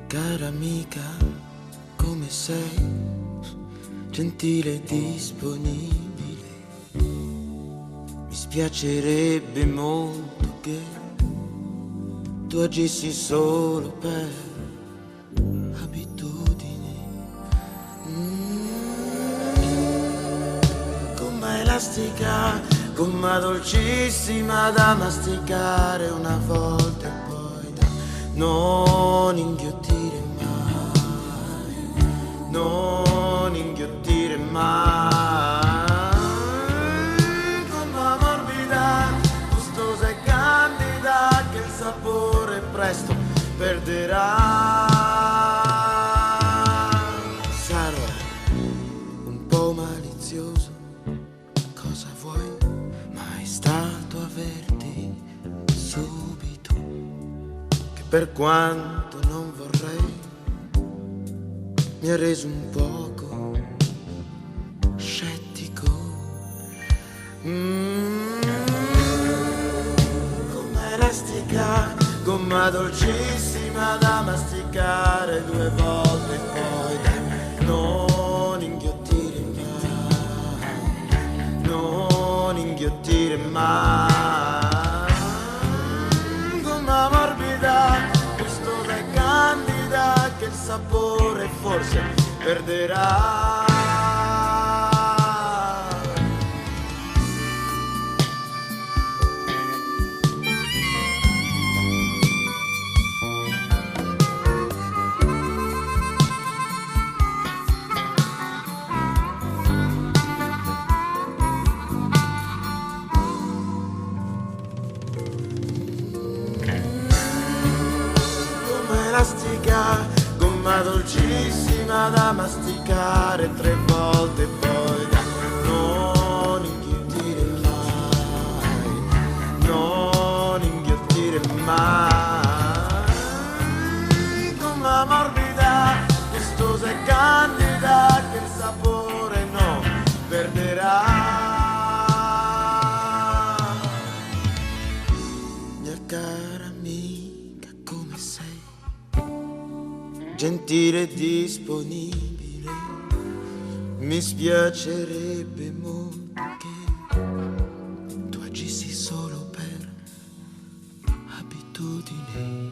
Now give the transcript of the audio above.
Cara amica, come sei? Gentile e disponibile. Mi spiacerebbe molto che tu agissi solo per abitudine. Gomma elastica, gomma dolcissima da masticare una volta e poi da non inghiottire mai, non inghiottire mai. Gomma morbida, gustosa e candida che il sapore presto perderà. Sarò un po' malizioso, cosa vuoi? Ma è stato averti subito, che per quanto non vorrei mi ha reso un poco scettico. Gomma elastica, gomma dolcissima da masticare due volte e poi da non inghiottire mai, non inghiottire mai. Gomma morbida, gustosa e candida che il sapore forse perderà. Elastica, gomma dolcissima da masticare tre volte e poi da non inghiottire mai, non inghiottire mai. Gomma morbida, gustosa e candida che il sapore non perderà. Mia cara amica, come sei? Gentile e disponibile, mi spiacerebbe molto che tu agissi solo per abitudine.